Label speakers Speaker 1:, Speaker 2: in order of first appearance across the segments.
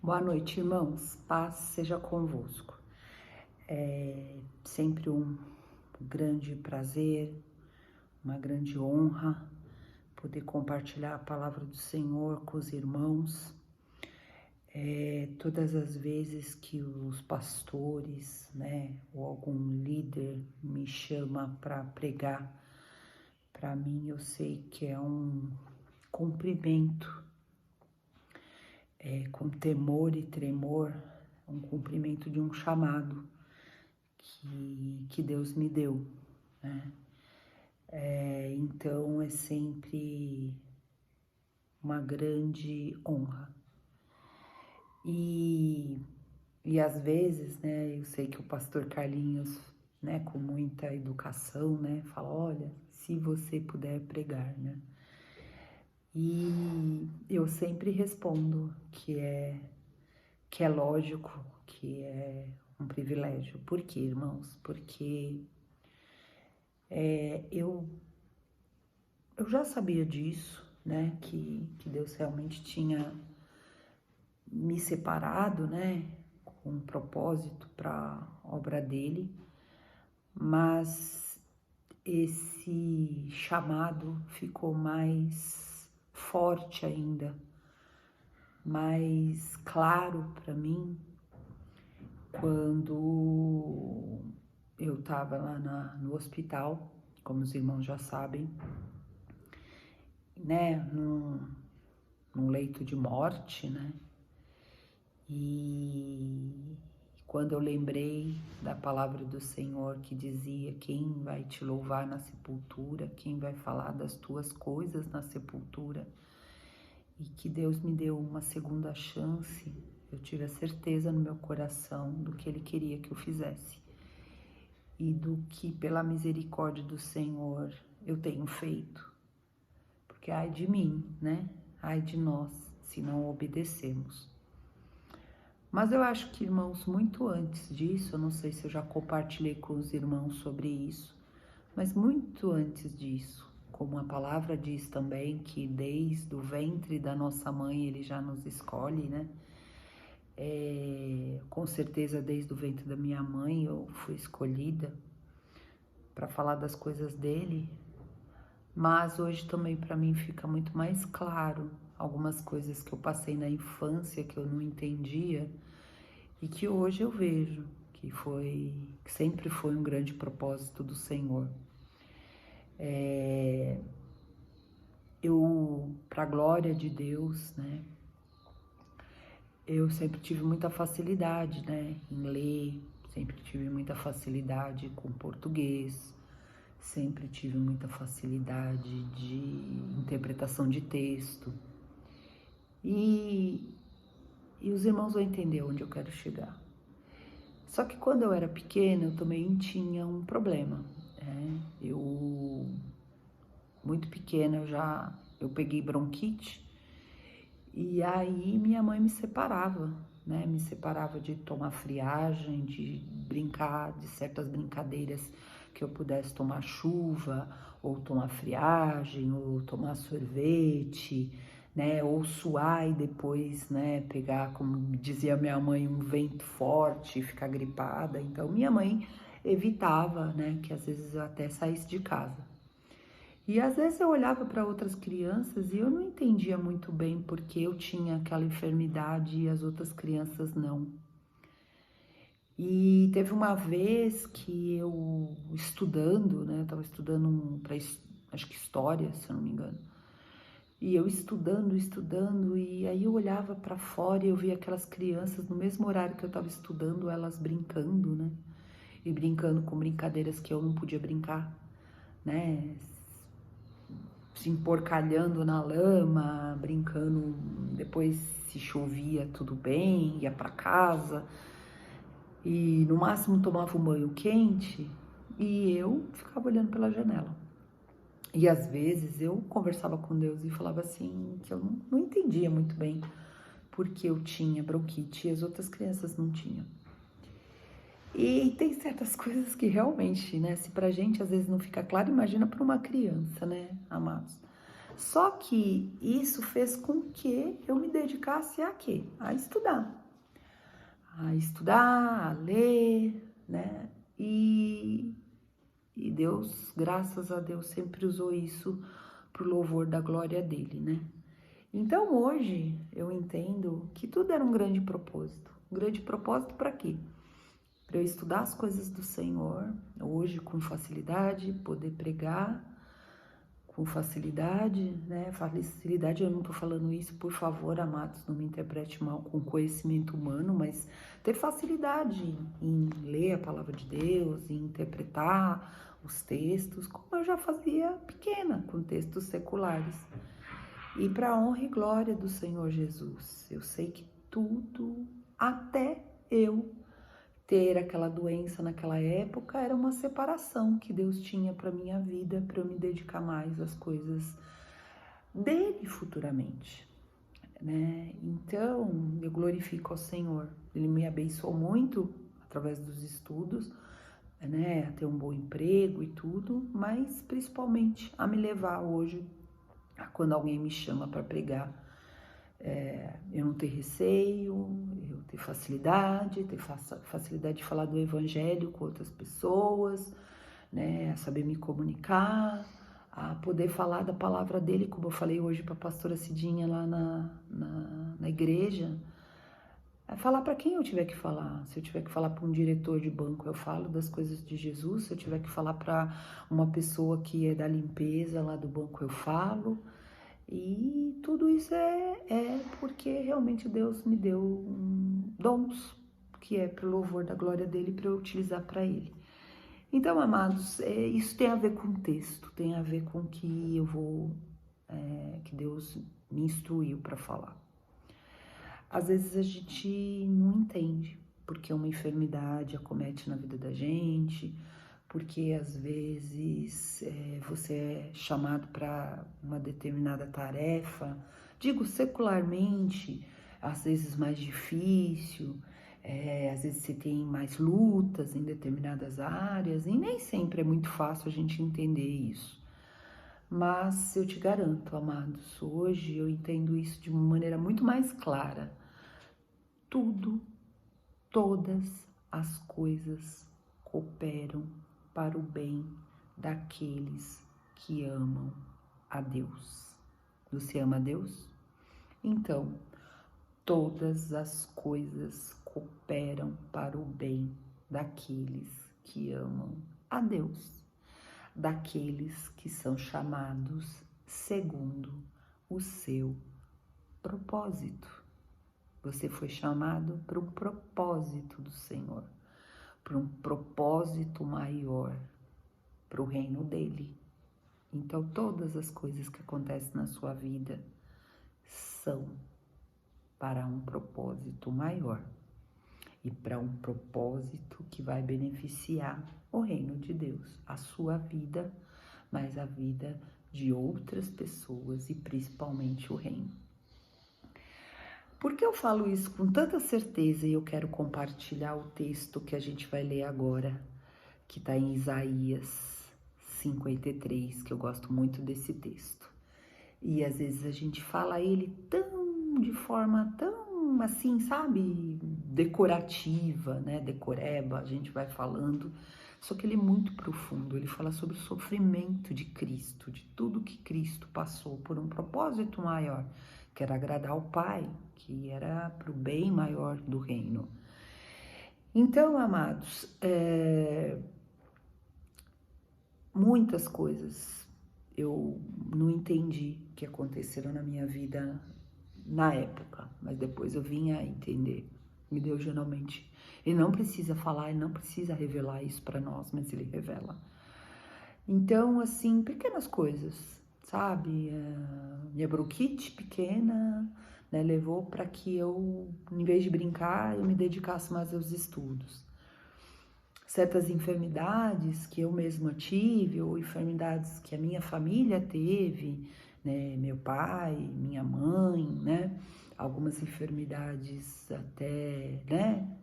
Speaker 1: Boa noite, irmãos. Paz seja convosco. É sempre um grande prazer, uma grande honra poder compartilhar a palavra do Senhor com os irmãos. Todas as vezes que os pastores, ou algum líder me chama para pregar, para mim eu sei que é um cumprimento, com temor e tremor, um cumprimento de um chamado que Deus me deu, né? Então é sempre uma grande honra. E às vezes, eu sei que o pastor Carlinhos, com muita educação, fala, olha, se você puder pregar, E eu sempre respondo que é lógico, que é um privilégio. Por quê, irmãos? Porque eu já sabia disso, que Deus realmente tinha me separado, com um propósito para a obra dele, mas esse chamado ficou mais forte ainda, mais claro para mim quando eu estava lá no hospital, como os irmãos já sabem, num leito de morte, E quando eu lembrei da palavra do Senhor que dizia: quem vai te louvar na sepultura, quem vai falar das tuas coisas na sepultura, e que Deus me deu uma segunda chance, eu tive a certeza no meu coração do que Ele queria que eu fizesse e do que, pela misericórdia do Senhor, eu tenho feito. Porque ai de mim, ai de nós, se não obedecemos. Mas eu acho que, irmãos, muito antes disso, eu não sei se eu já compartilhei com os irmãos sobre isso, mas muito antes disso, como a palavra diz também, que desde o ventre da nossa mãe Ele já nos escolhe, com certeza desde o ventre da minha mãe eu fui escolhida para falar das coisas dele, mas hoje também para mim fica muito mais claro algumas coisas que eu passei na infância que eu não entendia e que hoje eu vejo que sempre foi um grande propósito do Senhor. Para a glória de Deus, eu sempre tive muita facilidade, em ler, sempre tive muita facilidade com português, sempre tive muita facilidade de interpretação de texto. E os irmãos vão entender onde eu quero chegar. Só que quando eu era pequena, eu também tinha um problema. Muito pequena, eu peguei bronquite e aí minha mãe me separava, Me separava de tomar friagem, de brincar, de certas brincadeiras que eu pudesse tomar chuva, ou tomar friagem, ou tomar sorvete, ou suar e depois, pegar, como dizia minha mãe, um vento forte e ficar gripada. Então minha mãe evitava, que às vezes eu até saísse de casa. E às vezes eu olhava para outras crianças e eu não entendia muito bem porque eu tinha aquela enfermidade e as outras crianças não. E teve uma vez que eu estudando, eu estava estudando para, acho que história, se eu não me engano. E eu estudando, e aí eu olhava para fora e eu via aquelas crianças no mesmo horário que eu estava estudando, elas brincando, E brincando com brincadeiras que eu não podia brincar, Se emporcalhando na lama, brincando, depois se chovia tudo bem, ia para casa e no máximo tomava um banho quente e eu ficava olhando pela janela. E às vezes eu conversava com Deus e falava assim, que eu não entendia muito bem porque eu tinha bronquite e as outras crianças não tinham. E tem certas coisas que realmente, se pra gente às vezes não fica claro, imagina para uma criança, amados. Só que isso fez com que eu me dedicasse a quê? A estudar. A estudar, a ler, né? E Deus, graças a Deus, sempre usou isso pro louvor da glória dele, né? Então hoje eu entendo que tudo era um grande propósito. Um grande propósito para quê? Para eu estudar as coisas do Senhor, hoje com facilidade, poder pregar com facilidade, né? Facilidade, eu não tô falando isso, por favor, amados, não me interprete mal, com conhecimento humano, mas ter facilidade em ler a palavra de Deus, em interpretar os textos, como eu já fazia pequena, com textos seculares. E para a honra e glória do Senhor Jesus, eu sei que tudo, até eu ter aquela doença naquela época, era uma separação que Deus tinha para minha vida, para eu me dedicar mais às coisas dele futuramente, né? Então, eu glorifico ao Senhor. Ele me abençoou muito através dos estudos, né, a ter um bom emprego e tudo, mas principalmente a me levar hoje, quando alguém me chama para pregar, eu não ter receio, eu ter facilidade de falar do evangelho com outras pessoas, né, a saber me comunicar, a poder falar da palavra dele, como eu falei hoje para a pastora Cidinha lá na igreja, falar para quem eu tiver que falar. Se eu tiver que falar para um diretor de banco, eu falo das coisas de Jesus. Se eu tiver que falar para uma pessoa que é da limpeza lá do banco, eu falo. E tudo isso é porque realmente Deus me deu dons, que é para o louvor da glória dele, para eu utilizar para ele. Então, amados, isso tem a ver com o texto, tem a ver com o que eu vou, que Deus me instruiu para falar. Às vezes a gente não entende porque uma enfermidade acomete na vida da gente, porque às vezes você é chamado para uma determinada tarefa, digo secularmente, às vezes mais difícil, às vezes você tem mais lutas em determinadas áreas, e nem sempre é muito fácil a gente entender isso. Mas eu te garanto, amados, hoje eu entendo isso de uma maneira muito mais clara. Tudo, todas as coisas cooperam para o bem daqueles que amam a Deus. Você ama a Deus? Então, todas as coisas cooperam para o bem daqueles que amam a Deus, daqueles que são chamados segundo o seu propósito. Você foi chamado para um propósito do Senhor, para um propósito maior, para o reino dele. Então, todas as coisas que acontecem na sua vida são para um propósito maior e para um propósito que vai beneficiar o reino de Deus, a sua vida, mas a vida de outras pessoas e principalmente o reino. Por que eu falo isso com tanta certeza e eu quero compartilhar o texto que a gente vai ler agora, que está em Isaías 53, que eu gosto muito desse texto. E às vezes a gente fala ele de forma tão assim, sabe, decorativa, né, decoreba, a gente vai falando, só que ele é muito profundo, ele fala sobre o sofrimento de Cristo, de tudo que Cristo passou por um propósito maior, que era agradar ao Pai, que era para o bem maior do reino. Então, amados, muitas coisas eu não entendi que aconteceram na minha vida na época, mas depois eu vim a entender. E Deus geralmente, ele não precisa falar, ele não precisa revelar isso para nós, mas ele revela. Então, assim, pequenas coisas, sabe? Minha bronquite pequena, né, levou para que eu, em vez de brincar, eu me dedicasse mais aos estudos. Certas enfermidades que eu mesma tive, ou enfermidades que a minha família teve, né, meu pai, minha mãe, né, algumas enfermidades até, né,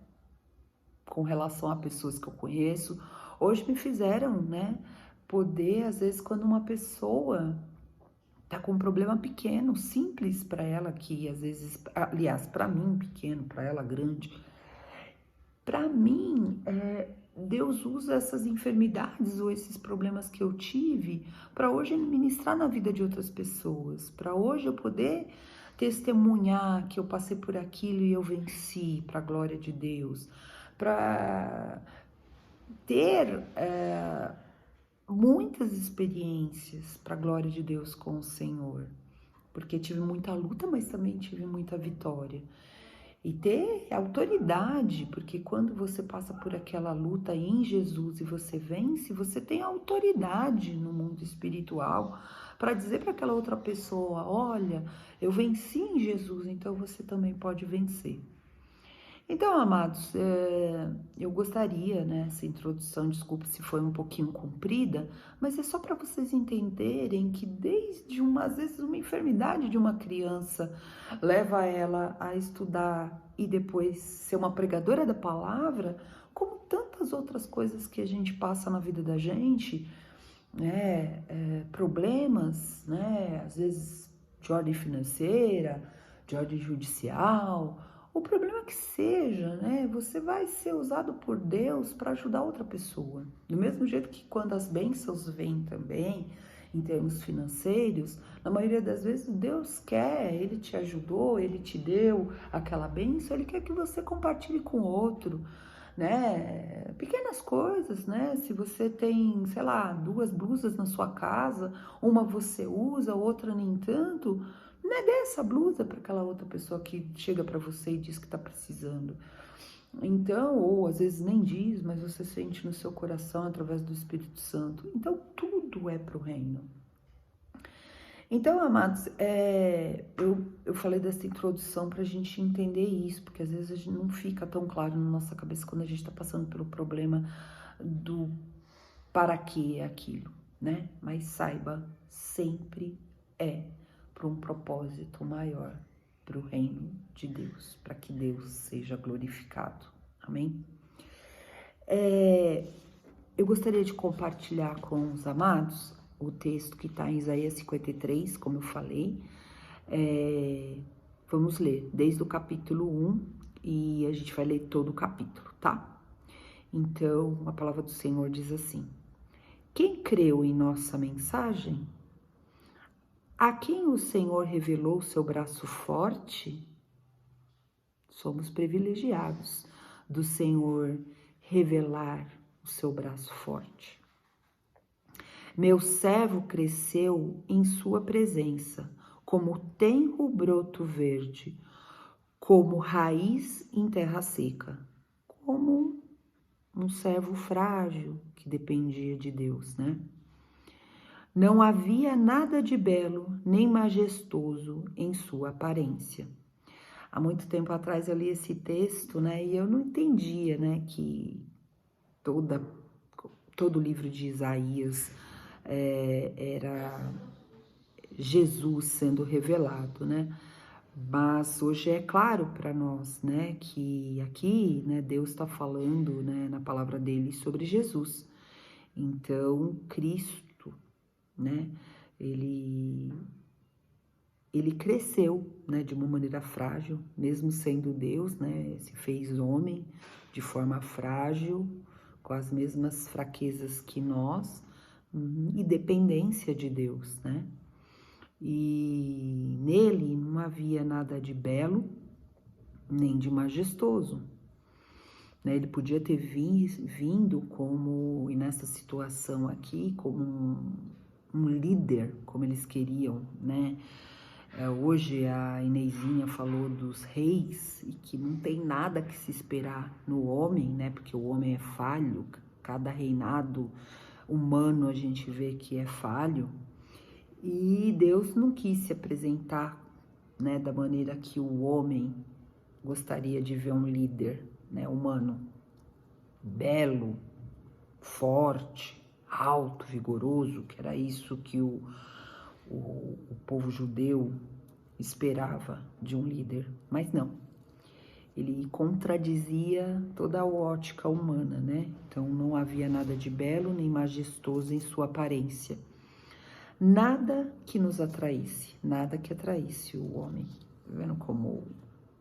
Speaker 1: com relação a pessoas que eu conheço, hoje me fizeram, né, poder, às vezes, quando uma pessoa tá com um problema pequeno, simples para ela, que às vezes, aliás, para mim pequeno, para ela grande. Para mim, Deus usa essas enfermidades ou esses problemas que eu tive para hoje ministrar na vida de outras pessoas, para hoje eu poder testemunhar que eu passei por aquilo e eu venci, para a glória de Deus, para ter muitas experiências para a glória de Deus com o Senhor, porque tive muita luta, mas também tive muita vitória. E ter autoridade, porque quando você passa por aquela luta em Jesus e você vence, você tem autoridade no mundo espiritual para dizer para aquela outra pessoa: olha, eu venci em Jesus, então você também pode vencer. Então, amados, eu gostaria, né, essa introdução, desculpa se foi um pouquinho comprida, mas é só para vocês entenderem que desde às vezes uma enfermidade de uma criança leva ela a estudar e depois ser uma pregadora da palavra, como tantas outras coisas que a gente passa na vida da gente, né, problemas, né, às vezes de ordem financeira, de ordem judicial. O problema que seja, né? Você vai ser usado por Deus para ajudar outra pessoa. Do mesmo jeito que quando as bênçãos vêm também, em termos financeiros, na maioria das vezes Deus quer, Ele te ajudou, Ele te deu aquela bênção, Ele quer que você compartilhe com outro, né? Pequenas coisas, né? Se você tem, sei lá, 2 blusas na sua casa, uma você usa, outra nem tanto, né, dê essa blusa para aquela outra pessoa que chega para você e diz que está precisando. Então, ou às vezes nem diz, mas você sente no seu coração através do Espírito Santo. Então, tudo é para o reino. Então, amados, eu falei dessa introdução para a gente entender isso, porque às vezes a gente não fica tão claro na nossa cabeça quando a gente está passando pelo problema do para que é aquilo, né? Mas saiba, sempre é para um propósito maior, para o reino de Deus, para que Deus seja glorificado. Amém? Eu gostaria de compartilhar com os amados o texto que está em Isaías 53, como eu falei. Vamos ler desde o capítulo 1 e a gente vai ler todo o capítulo, tá? Então, a palavra do Senhor diz assim: quem creu em nossa mensagem? A quem o Senhor revelou seu braço forte? Somos privilegiados do Senhor revelar o seu braço forte. Meu servo cresceu em sua presença, como tenro broto verde, como raiz em terra seca, como um servo frágil que dependia de Deus, né? Não havia nada de belo nem majestoso em sua aparência. Há muito tempo atrás eu li esse texto, né, e eu não entendia, né, que todo o livro de Isaías era Jesus sendo revelado, né? Mas hoje é claro para nós, né, que aqui, né, Deus está falando, né, na palavra dele sobre Jesus. Então, Cristo, né, ele cresceu, né, de uma maneira frágil, mesmo sendo Deus, né, se fez homem de forma frágil, com as mesmas fraquezas que nós, e dependência de Deus, né? E nele não havia nada de belo, nem de majestoso, né? Ele podia ter vindo como, e nessa situação aqui, como um líder, como eles queriam, né? Hoje a Inezinha falou dos reis e que não tem nada que se esperar no homem, né? Porque o homem é falho, cada reinado humano a gente vê que é falho. E Deus não quis se apresentar, né, da maneira que o homem gostaria de ver um líder, né, humano, belo, forte, alto, vigoroso, que era isso que o povo judeu esperava de um líder, mas não. Ele contradizia toda a ótica humana, né? Então não havia nada de belo nem majestoso em sua aparência. Nada que nos atraísse, nada que atraísse o homem. Tá vendo como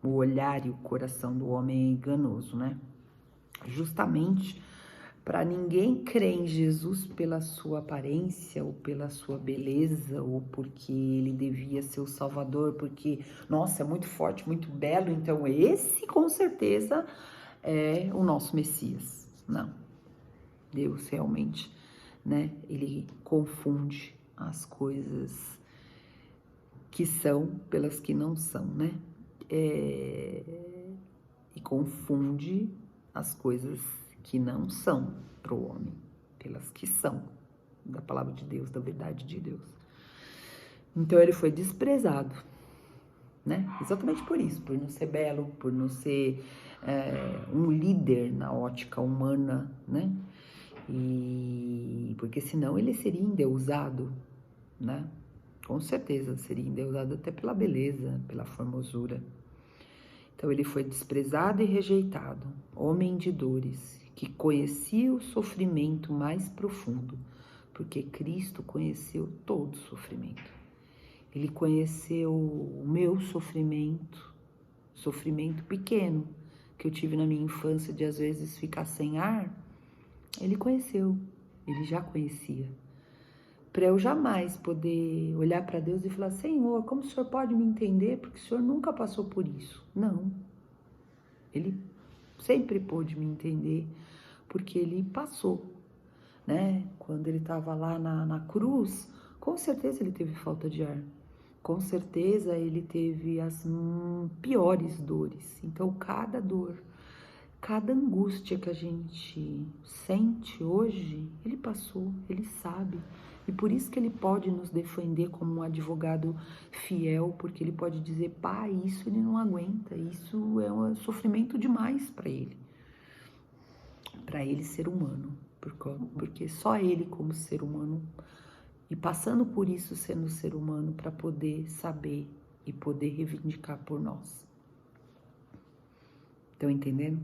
Speaker 1: o olhar e o coração do homem é enganoso, né? Justamente para ninguém crer em Jesus pela sua aparência ou pela sua beleza ou porque ele devia ser o Salvador, porque, nossa, é muito forte, muito belo, então esse com certeza é o nosso Messias. Não, Deus realmente, né, ele confunde as coisas que são pelas que não são, né? E confunde as coisas que não são para o homem, pelas que são, da palavra de Deus, da verdade de Deus. Então ele foi desprezado, né? Exatamente por isso, por não ser belo, por não ser um líder na ótica humana, né? E porque senão ele seria endeusado, né? Com certeza seria endeusado até pela beleza, pela formosura. Então ele foi desprezado e rejeitado, homem de dores, que conhecia o sofrimento mais profundo, porque Cristo conheceu todo o sofrimento. Ele conheceu o meu sofrimento, sofrimento pequeno, que eu tive na minha infância de às vezes ficar sem ar. Ele conheceu, ele já conhecia. Para eu jamais poder olhar para Deus e falar: Senhor, como o Senhor pode me entender? Porque o Senhor nunca passou por isso. Não. Ele sempre pôde me entender, porque ele passou, né? Quando ele estava lá na cruz, com certeza ele teve falta de ar. Com certeza ele teve as piores dores. Então, cada dor, cada angústia que a gente sente hoje, ele passou, ele sabe. E por isso que ele pode nos defender como um advogado fiel, porque ele pode dizer: pai, isso ele não aguenta, isso é um sofrimento demais para ele ser humano, porque só ele como ser humano, e passando por isso sendo ser humano, para poder saber e poder reivindicar por nós. Estão entendendo?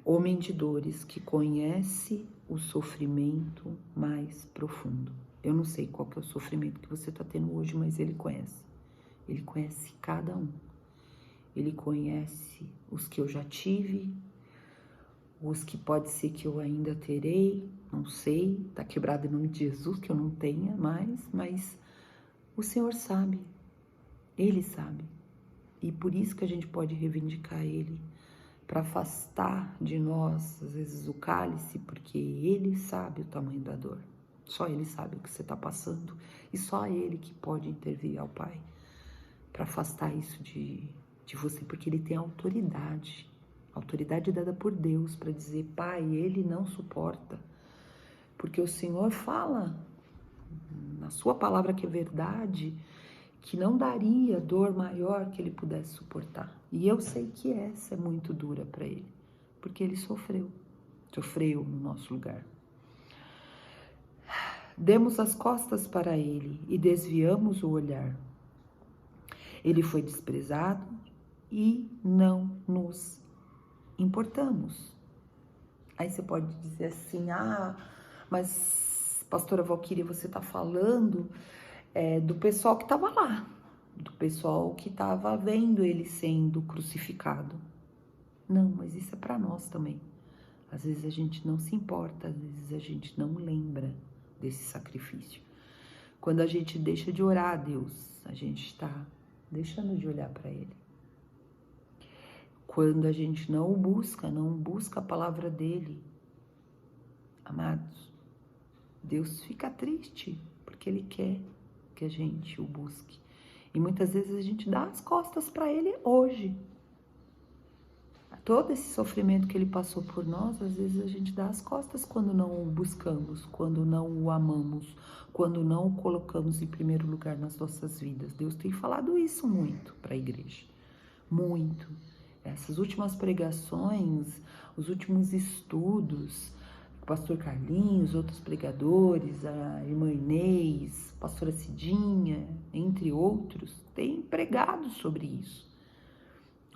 Speaker 1: Homem de dores que conhece o sofrimento mais profundo. Eu não sei qual que é o sofrimento que você está tendo hoje, mas ele conhece. Ele conhece cada um. Ele conhece os que eu já tive, os que pode ser que eu ainda terei, não sei, tá quebrado em nome de Jesus, que eu não tenha mais, mas o Senhor sabe, Ele sabe. E por isso que a gente pode reivindicar Ele, para afastar de nós, às vezes, o cálice, porque Ele sabe o tamanho da dor. Só Ele sabe o que você está passando e só Ele que pode intervir ao Pai para afastar isso de você, porque Ele tem autoridade dada por Deus para dizer: Pai, Ele não suporta, porque o Senhor fala na sua palavra que é verdade, que não daria dor maior que ele pudesse suportar. E eu sei que essa é muito dura para ele, porque ele sofreu no nosso lugar. Demos as costas para ele e desviamos o olhar. Ele foi desprezado e não nos importamos. Aí você pode dizer assim: mas pastora Valquíria, você está falando do pessoal que estava lá, do pessoal que estava vendo ele sendo crucificado. Não, mas isso é para nós também. Às vezes a gente não se importa, às vezes a gente não lembra desse sacrifício. Quando a gente deixa de orar a Deus, a gente está deixando de olhar para Ele. Quando a gente não busca a palavra dele, amados, Deus fica triste, porque Ele quer que a gente o busque. E muitas vezes a gente dá as costas para Ele hoje. Todo esse sofrimento que Ele passou por nós, às vezes a gente dá as costas quando não o buscamos, quando não o amamos, quando não o colocamos em primeiro lugar nas nossas vidas. Deus tem falado isso muito para a igreja. Muito. Essas últimas pregações, os últimos estudos, o pastor Carlinhos, outros pregadores, a irmã Inês, a pastora Cidinha, entre outros, têm pregado sobre isso.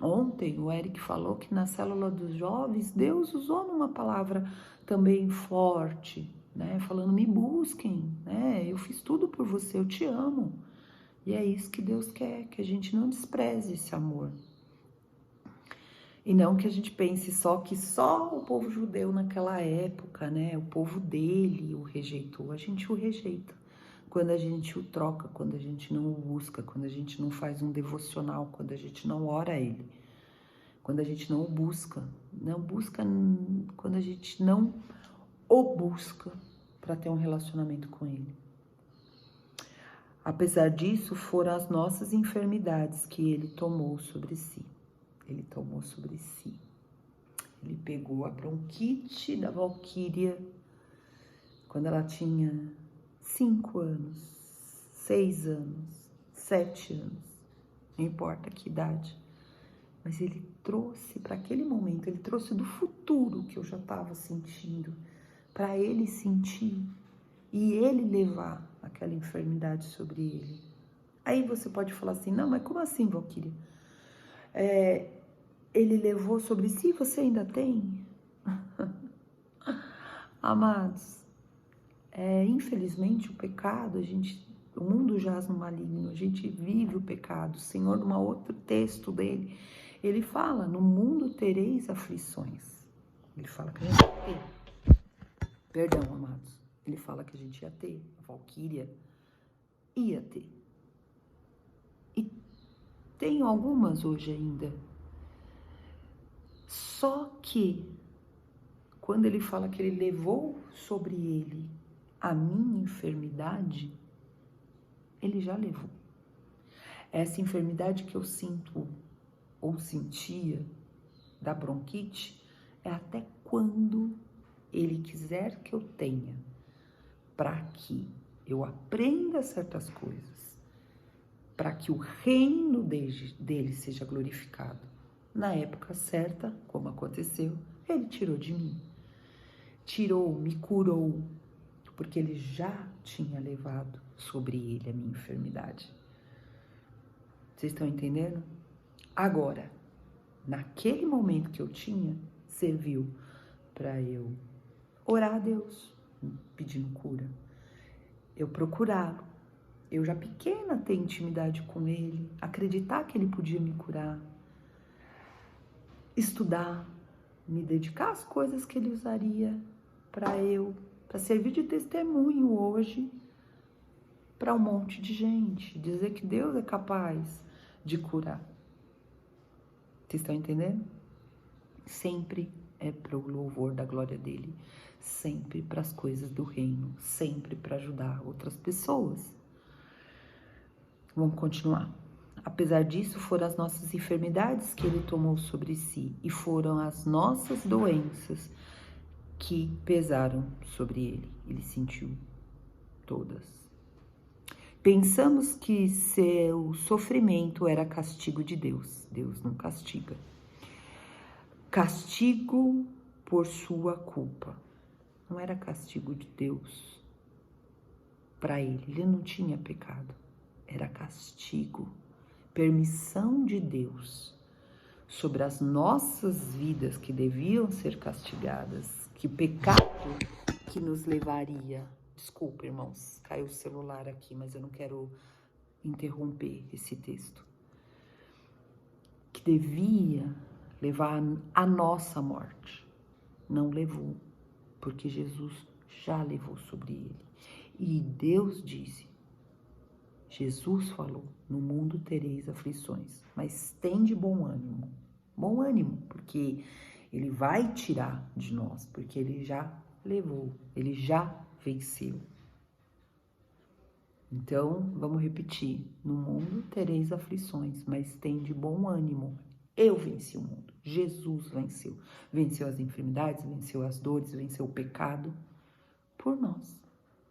Speaker 1: Ontem o Eric falou que na célula dos jovens, Deus usou numa palavra também forte, né? Falando, me busquem, né? Eu fiz tudo por você, eu te amo. E é isso que Deus quer, que a gente não despreze esse amor. E não que a gente pense que só o povo judeu naquela época, né? O povo dele o rejeitou. A gente o rejeita. Quando a gente o troca, quando a gente não o busca, quando a gente não faz um devocional, quando a gente não ora a ele, quando a gente não o busca, quando a gente não o busca para ter um relacionamento com ele. Apesar disso, foram as nossas enfermidades que ele tomou sobre si. Ele tomou sobre si. Ele pegou a bronquite da Valquíria quando ela tinha 5 anos, 6 anos, 7 anos, não importa que idade. Mas ele trouxe para aquele momento, ele trouxe do futuro que eu já estava sentindo, para ele sentir e ele levar aquela enfermidade sobre ele. Aí você pode falar assim, não, mas como assim, Valquíria? Ele levou sobre si, você ainda tem? Amados, infelizmente o pecado, o mundo jaz no maligno, a gente vive o pecado. O Senhor, num outro texto dele, ele fala, no mundo tereis aflições. Ele fala que a gente ia ter. Perdão, amados. Ele fala que a gente ia ter. A Valquíria ia ter. E tem algumas hoje ainda. Só que, quando ele fala que ele levou sobre ele a minha enfermidade, ele já levou. Essa enfermidade que eu sinto ou sentia da bronquite é até quando ele quiser que eu tenha, para que eu aprenda certas coisas, para que o reino dele seja glorificado. Na época certa, como aconteceu, ele tirou de mim. Tirou, me curou, porque ele já tinha levado sobre ele a minha enfermidade. Vocês estão entendendo? Agora, naquele momento que eu tinha, serviu para eu orar a Deus, pedindo cura. Eu procurá-lo. Eu já pequena ter intimidade com ele, acreditar que ele podia me curar. Estudar, me dedicar às coisas que ele usaria para servir de testemunho hoje para um monte de gente, dizer que Deus é capaz de curar. Vocês estão entendendo? Sempre é para o louvor da glória dele, sempre para as coisas do reino, sempre para ajudar outras pessoas. Vamos continuar. Apesar disso, foram as nossas enfermidades que ele tomou sobre si e foram as nossas doenças que pesaram sobre ele. Ele sentiu todas. Pensamos que seu sofrimento era castigo de Deus. Deus não castiga. Castigo por sua culpa. Não era castigo de Deus para ele. Ele não tinha pecado. Era castigo. Permissão de Deus sobre as nossas vidas que deviam ser castigadas. Que pecado que nos levaria... Desculpa, irmãos, caiu o celular aqui, mas eu não quero interromper esse texto. Que devia levar a nossa morte. Não levou, porque Jesus já levou sobre ele. E Deus disse, Jesus falou, no mundo tereis aflições, mas tende bom ânimo, porque ele vai tirar de nós, porque ele já levou, ele já venceu. Então, vamos repetir, no mundo tereis aflições, mas tende bom ânimo. Eu venci o mundo, Jesus venceu. Venceu as enfermidades, venceu as dores, venceu o pecado por nós.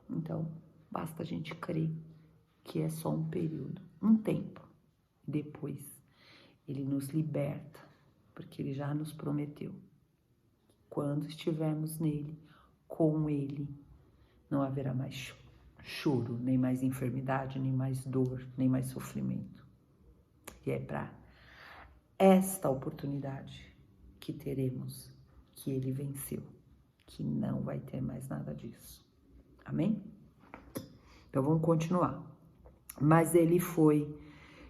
Speaker 1: Então, basta a gente crer que é só um período, um tempo. Depois, ele nos liberta, porque ele já nos prometeu. Quando estivermos nele, com ele, não haverá mais choro, nem mais enfermidade, nem mais dor, nem mais sofrimento. E é para esta oportunidade que teremos, que ele venceu, que não vai ter mais nada disso. Amém? Então vamos continuar. Mas ele foi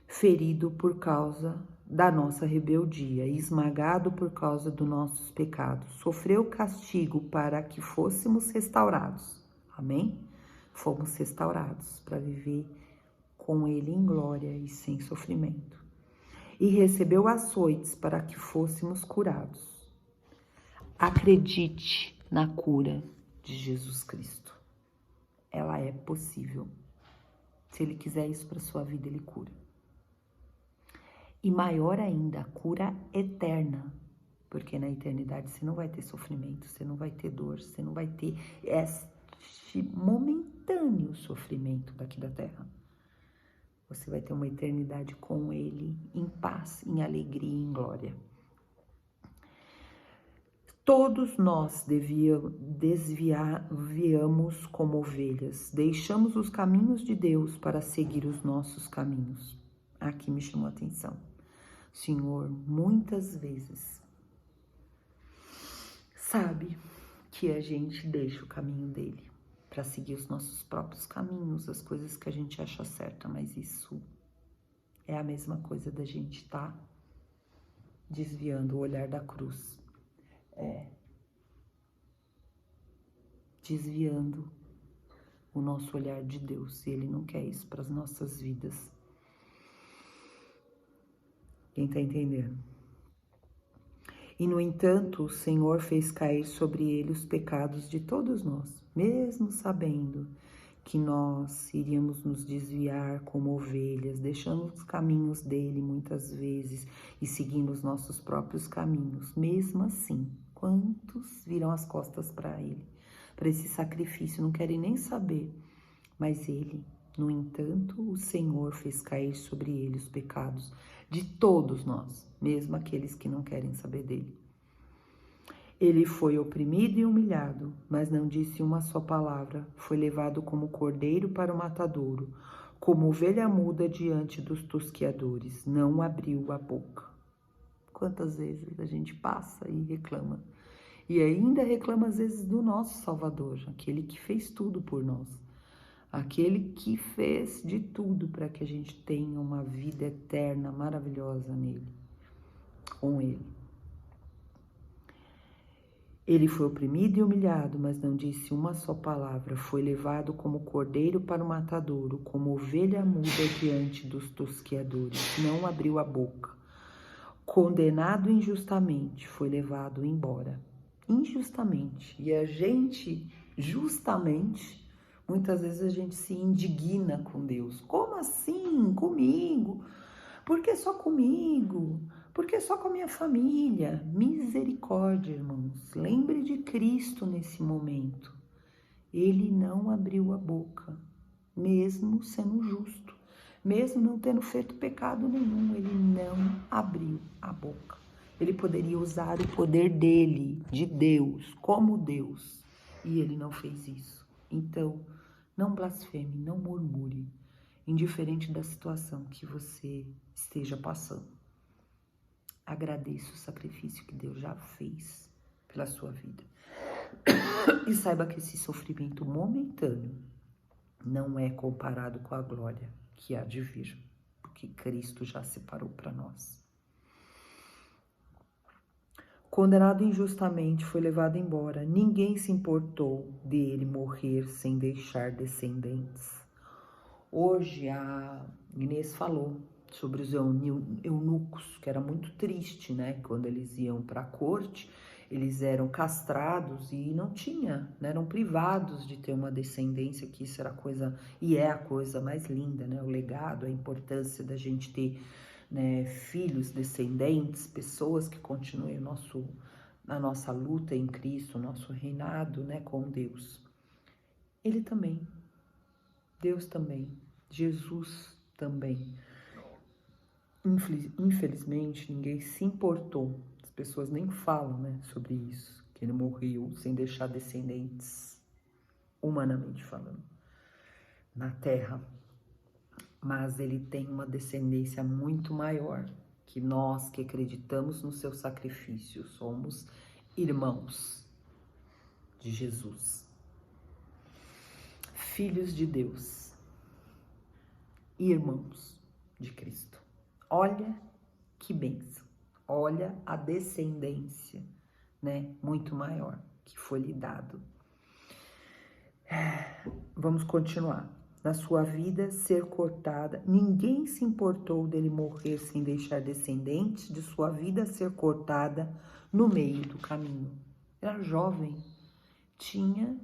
Speaker 1: ferido por causa da nossa rebeldia, esmagado por causa dos nossos pecados. Sofreu castigo para que fôssemos restaurados. Amém? Fomos restaurados para viver com ele em glória e sem sofrimento. E recebeu açoites para que fôssemos curados. Acredite na cura de Jesus Cristo. Ela é possível. Se ele quiser isso para sua vida, ele cura. E maior ainda, a cura eterna. Porque na eternidade você não vai ter sofrimento, você não vai ter dor, você não vai ter este momentâneo sofrimento daqui da terra. Você vai ter uma eternidade com ele, em paz, em alegria e em glória. Todos nós desviamos como ovelhas, deixamos os caminhos de Deus para seguir os nossos caminhos. Aqui me chamou a atenção. Senhor, muitas vezes, sabe que a gente deixa o caminho dele para seguir os nossos próprios caminhos, as coisas que a gente acha certa, mas isso é a mesma coisa da gente estar desviando o olhar da cruz. Desviando o nosso olhar de Deus, e ele não quer isso para as nossas vidas. Quem tá entendendo? E no entanto, o Senhor fez cair sobre ele os pecados de todos nós, mesmo sabendo que nós iríamos nos desviar como ovelhas, deixando os caminhos dele muitas vezes e seguindo os nossos próprios caminhos. Mesmo assim, quantos viram as costas para ele, para esse sacrifício, não querem nem saber. Mas ele, no entanto, o Senhor fez cair sobre ele os pecados de todos nós, mesmo aqueles que não querem saber dele. Ele foi oprimido e humilhado, mas não disse uma só palavra. Foi levado como cordeiro para o matadouro, como ovelha muda diante dos tosqueadores. Não abriu a boca. Quantas vezes a gente passa e reclama? E ainda reclama às vezes do nosso Salvador, aquele que fez tudo por nós. Aquele que fez de tudo para que a gente tenha uma vida eterna, maravilhosa nele, com ele. Ele foi oprimido e humilhado, mas não disse uma só palavra. Foi levado como cordeiro para o matadouro, como ovelha muda diante dos tosqueadores. Não abriu a boca. Condenado injustamente, foi levado embora. Injustamente. E a gente, justamente, muitas vezes a gente se indigna com Deus. Como assim? Comigo? Por que só comigo? Por que só com a minha família? Misericórdia, irmãos. Lembre de Cristo nesse momento. Ele não abriu a boca, mesmo sendo justo. Mesmo não tendo feito pecado nenhum, ele não abriu a boca. Ele poderia usar o poder dele, de Deus, como Deus. E ele não fez isso. Então, não blasfeme, não murmure, indiferente da situação que você esteja passando. Agradeça o sacrifício que Deus já fez pela sua vida. E saiba que esse sofrimento momentâneo não é comparado com a glória que há de vir, porque Cristo já separou para nós. Condenado injustamente, foi levado embora. Ninguém se importou dele morrer sem deixar descendentes. Hoje a Inês falou sobre os eunucos, que era muito triste, né? Quando eles iam para a corte, eles eram castrados e não tinha, né? Eram privados de ter uma descendência, que isso era a coisa, e é a coisa mais linda, né? O legado, a importância da gente ter, né, filhos, descendentes, pessoas que continuem a nossa luta em Cristo, o nosso reinado, né, com Deus. Ele também, Deus também, Jesus também. Infelizmente, ninguém se importou, as pessoas nem falam, né, sobre isso, que ele morreu sem deixar descendentes, humanamente falando, na terra. Mas ele tem uma descendência muito maior que nós que acreditamos no seu sacrifício. Somos irmãos de Jesus. filhos de Deus, irmãos de Cristo. Olha que bênção, olha a descendência, né, muito maior que foi lhe dado. Vamos continuar. Na sua vida ser cortada, ninguém se importou dele morrer sem deixar descendentes, de sua vida ser cortada no meio do caminho. Era jovem, tinha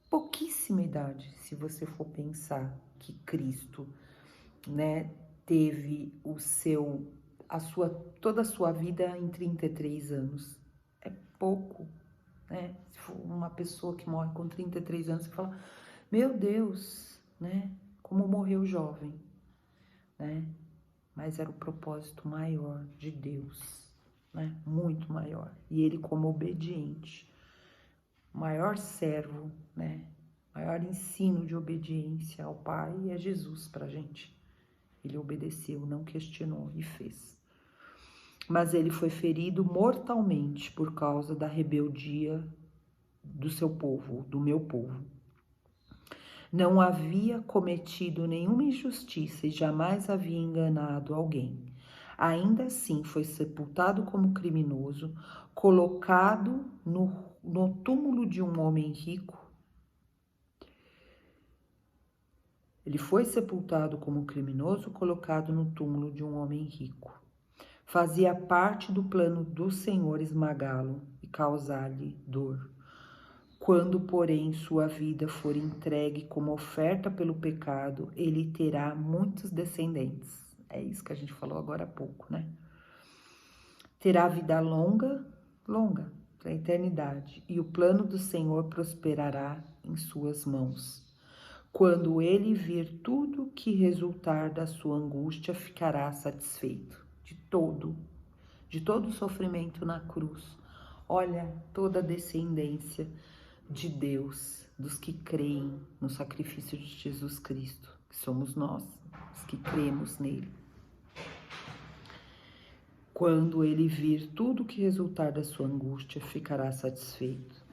Speaker 1: pouquíssima idade, se você for pensar que Cristo, né, teve toda a sua vida em 33 anos. É pouco, né? Se for uma pessoa que morre com 33 anos, você fala, meu Deus, né? Como morreu jovem, né? Mas era o propósito maior de Deus, né? Muito maior. E ele, como obediente, maior servo, né? Maior ensino de obediência ao Pai é Jesus pra gente. Ele obedeceu, não questionou e fez. Mas ele foi ferido mortalmente por causa da rebeldia do seu povo, do meu povo. Não havia cometido nenhuma injustiça e jamais havia enganado alguém. Ainda assim foi sepultado como criminoso, colocado no túmulo de um homem rico. Ele foi sepultado como criminoso, colocado no túmulo de um homem rico. Fazia parte do plano do Senhor esmagá-lo e causar-lhe dor. Quando, porém, sua vida for entregue como oferta pelo pecado, ele terá muitos descendentes. É isso que a gente falou agora há pouco, né? Terá vida longa, para a eternidade, e o plano do Senhor prosperará em suas mãos. Quando ele vir tudo que resultar da sua angústia, ficará satisfeito de todo o sofrimento na cruz. Olha toda a descendência de Deus, dos que creem no sacrifício de Jesus Cristo, que somos nós, os que cremos nele. Quando ele vir tudo que resultar da sua angústia, ficará satisfeito.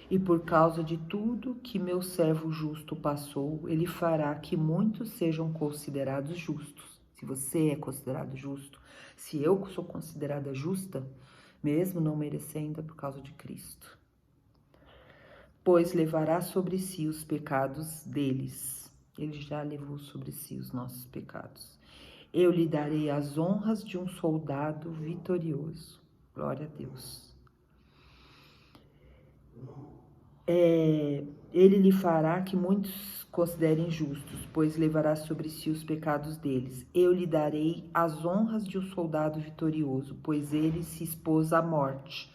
Speaker 1: E por causa de tudo que meu servo justo passou, ele fará que muitos sejam considerados justos. Se você é considerado justo, se eu sou considerada justa, mesmo não merecendo, é por causa de Cristo. Pois levará sobre si os pecados deles. Ele já levou sobre si os nossos pecados. Eu lhe darei as honras de um soldado vitorioso. Glória a Deus. Ele lhe fará que muitos considerem justos, pois levará sobre si os pecados deles. Eu lhe darei as honras de um soldado vitorioso, pois ele se expôs à morte.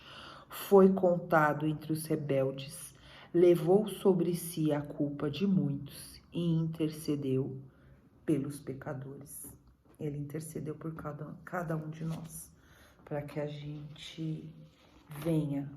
Speaker 1: Foi contado entre os rebeldes, levou sobre si a culpa de muitos e intercedeu pelos pecadores. Ele intercedeu por cada um de nós, para que a gente venha.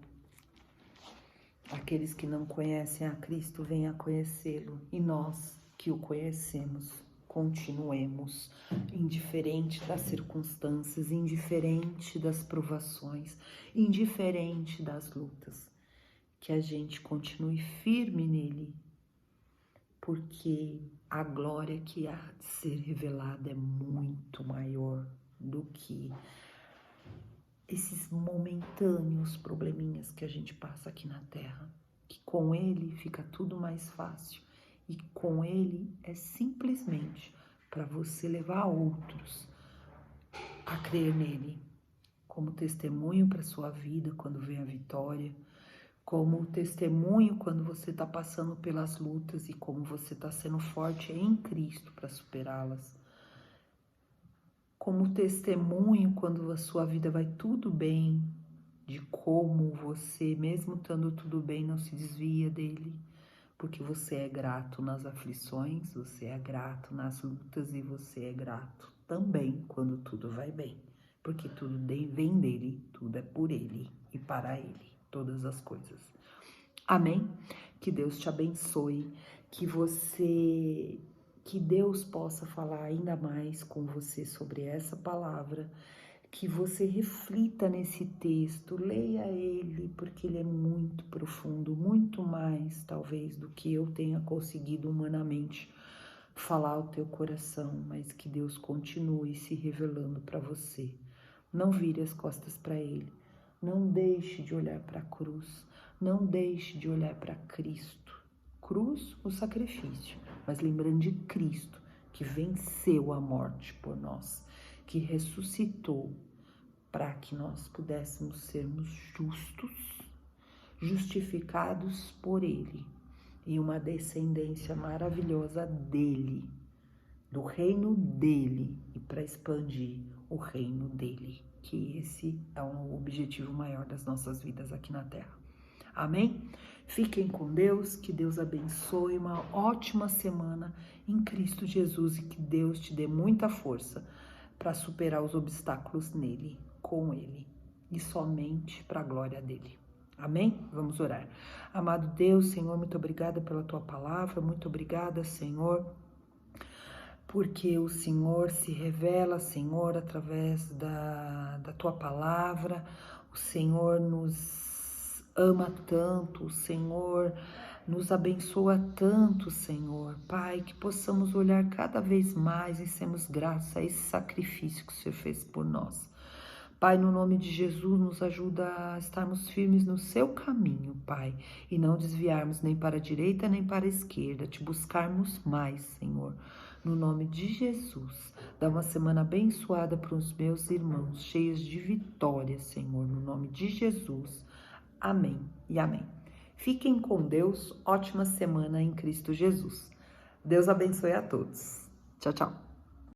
Speaker 1: Aqueles que não conhecem a Cristo venham a conhecê-lo, e nós que o conhecemos, continuemos, indiferente das circunstâncias, indiferente das provações, indiferente das lutas, que a gente continue firme nele, porque a glória que há de ser revelada é muito maior do que esses momentâneos probleminhas que a gente passa aqui na Terra, que com ele fica tudo mais fácil e com ele é simplesmente para você levar outros a crer nele, como testemunho para sua vida quando vem a vitória, como testemunho quando você está passando pelas lutas e como você está sendo forte em Cristo para superá-las. Como testemunho quando a sua vida vai tudo bem, de como você, mesmo estando tudo bem, não se desvia dele, porque você é grato nas aflições, você é grato nas lutas e você é grato também quando tudo vai bem, porque tudo vem dele, tudo é por ele e para ele, todas as coisas. Amém? Que Deus te abençoe, que Deus possa falar ainda mais com você sobre essa palavra, que você reflita nesse texto, leia ele, porque ele é muito profundo, muito mais, talvez, do que eu tenha conseguido humanamente falar ao teu coração, mas que Deus continue se revelando para você. Não vire as costas para ele, não deixe de olhar para a cruz, não deixe de olhar para Cristo. Cruz, o sacrifício, mas lembrando de Cristo, que venceu a morte por nós, que ressuscitou para que nós pudéssemos sermos justos, justificados por Ele e uma descendência maravilhosa dele, do reino dele e para expandir o reino dele, que esse é um objetivo maior das nossas vidas aqui na Terra. Amém? Fiquem com Deus, que Deus abençoe uma ótima semana em Cristo Jesus e que Deus te dê muita força para superar os obstáculos nele, com ele e somente para a glória dele. Amém? Vamos orar. Amado Deus, Senhor, muito obrigada pela tua palavra, muito obrigada, Senhor, porque o Senhor se revela, Senhor, através da tua palavra. O Senhor nos ama tanto, o Senhor nos abençoa tanto, Senhor. Pai, que possamos olhar cada vez mais e sermos gratos a esse sacrifício que o Senhor fez por nós. Pai, no nome de Jesus, nos ajuda a estarmos firmes no seu caminho, Pai, e não desviarmos nem para a direita nem para a esquerda, te buscarmos mais, Senhor. No nome de Jesus, dá uma semana abençoada para os meus irmãos, cheios de vitória, Senhor, no nome de Jesus. Amém e amém. Fiquem com Deus, ótima semana em Cristo Jesus. Deus abençoe a todos. Tchau, tchau.